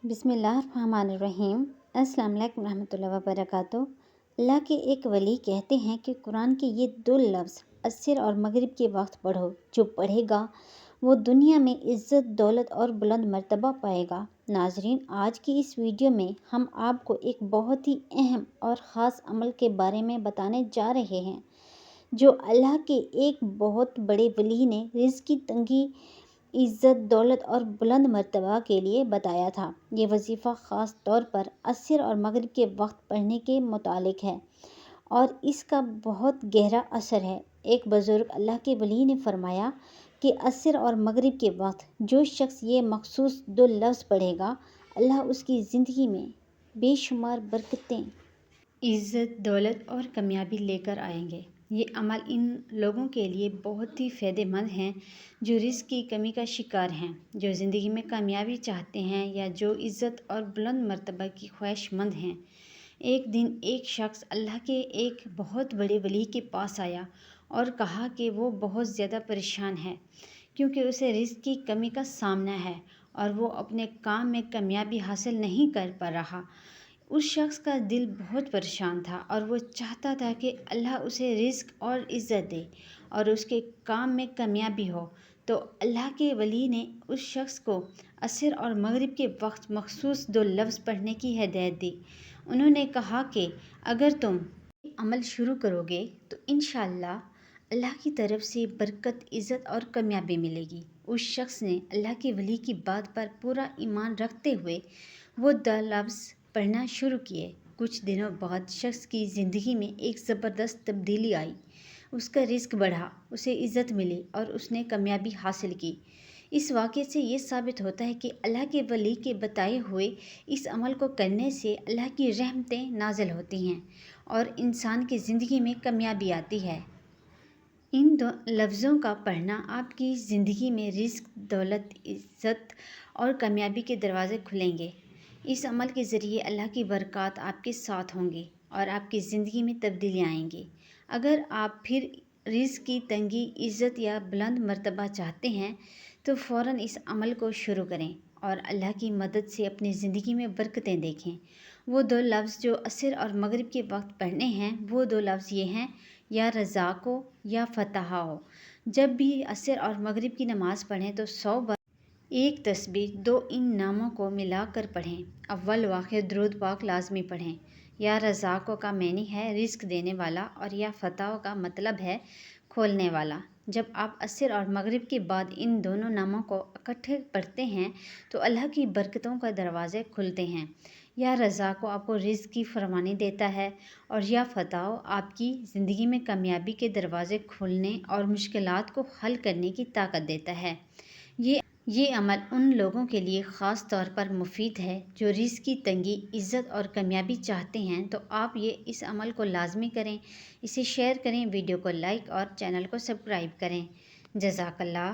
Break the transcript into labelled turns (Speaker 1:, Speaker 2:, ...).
Speaker 1: बिस्मिल्लाहिर्रहमानिर्रहीम। अस्सलाम वालेकुम रहमतुल्लाहि व बरकातुहू। अल्लाह के एक वली कहते हैं कि कुरान के ये दो लफ्ज़ असर और मगरिब के वक्त पढ़ो, जो पढ़ेगा वो दुनिया में इज़्ज़त, दौलत और बुलंद मर्तबा पाएगा। नाज़रीन, आज की इस वीडियो में हम आपको एक बहुत ही अहम और ख़ास अमल के बारे में बताने जा रहे हैं, जो अल्लाह के एक बहुत बड़े वली ने रिज़्क़ की तंगी, इज़्ज़त, दौलत और बुलंद मर्तबा के लिए बताया था। ये वजीफ़ा ख़ास तौर पर असर और मगरिब के वक्त पढ़ने के मुतालिक है और इसका बहुत गहरा असर है। एक बुज़ुर्ग अल्लाह के वली ने फरमाया कि असर और मगरिब के वक्त जो शख्स ये मखसूस दो लफ्ज़ पढ़ेगा, अल्लाह उसकी ज़िंदगी में बेशुमार बरकतें, इज़्ज़त, दौलत और कामयाबी लेकर आएंगे। ये अमल इन लोगों के लिए बहुत ही फ़ायदेमंद हैं जो रिज़्क़ की कमी का शिकार हैं, जो ज़िंदगी में कामयाबी चाहते हैं या जो इज़्ज़त और बुलंद मर्तबा की ख्वाहिशमंद हैं। एक दिन एक शख्स अल्लाह के एक बहुत बड़े वली के पास आया और कहा कि वो बहुत ज़्यादा परेशान है क्योंकि उसे रिज़्क़ की कमी का सामना है और वो अपने काम में कामयाबी हासिल नहीं कर पा रहा। उस शख्स का दिल बहुत परेशान था और वो चाहता था कि अल्लाह उसे रिज़्क़ और इज़्ज़त दे और उसके काम में कामयाबी हो। तो अल्लाह के वली ने उस शख्स को असर और मगरिब के वक्त मखसूस दो लफ्ज़ पढ़ने की हिदायत दी। उन्होंने कहा कि अगर तुम अमल शुरू करोगे तो इंशाअल्लाह अल्लाह की तरफ से बरकत, इज़्ज़त और कामयाबी मिलेगी। उस शख्स ने अल्लाह के वली की बात पर पूरा ईमान रखते हुए वो दो लफ्ज़ पढ़ना शुरू किए। कुछ दिनों बाद शख्स की ज़िंदगी में एक ज़बरदस्त तब्दीली आई। उसका रिज़्क़ बढ़ा, उसे इज़्ज़त मिली और उसने कामयाबी हासिल की। इस वाक़े से ये साबित होता है कि अल्लाह के वली के बताए हुए इस अमल को करने से अल्लाह की रहमतें नाज़िल होती हैं और इंसान की ज़िंदगी में कामयाबी आती है। इन दो लफ्ज़ों का पढ़ना आपकी ज़िंदगी में रिज़्क़, दौलत, इज़्ज़त और कामयाबी के दरवाज़े खुलेंगे। इस अमल के ज़रिए अल्लाह की बरक़ात आपके साथ होंगी और आपकी ज़िंदगी में तब्दीलियाँ आएंगी। अगर आप फिर रिज़्क़ की तंगी, इज़्ज़त या बुलंद मर्तबा चाहते हैं तो फ़ौरन इस अमल को शुरू करें और अल्लाह की मदद से अपनी ज़िंदगी में बरकतें देखें। वो दो लफ्ज़ जो असर और मगरिब के वक्त पढ़ने हैं, वो दो लफ्ज़ ये हैं, या रज़ाक़ हो या फ़तह हो। जब भी असर और मगरिब की नमाज़ पढ़ें तो 100 बार एक तस्बीह दो इन नामों को मिलाकर पढ़ें। अव्वल व आखिर दुरूद पाक लाज़मी पढ़ें। या रज़ाक़ का मानी है रिज़्क़ देने वाला और या फ़तह का मतलब है खोलने वाला। जब आप असर और मगरिब के बाद इन दोनों नामों को इकट्ठे पढ़ते हैं तो अल्लाह की बरकतों का दरवाज़े खुलते हैं। या रज़ाक़ आपको रिज़्क़ की फरमानी देता है और या फ़तह आपकी ज़िंदगी में कामयाबी के दरवाज़े खोलने और मुश्किलात को हल करने की ताकत देता है। ये अमल उन लोगों के लिए ख़ास तौर पर मुफीद है जो रिज़्क़ की तंगी, इज़्ज़त और कामयाबी चाहते हैं। तो आप इस अमल को लाज़मी करें, इसे शेयर करें, वीडियो को लाइक और चैनल को सब्सक्राइब करें। जज़ाकल्लाह।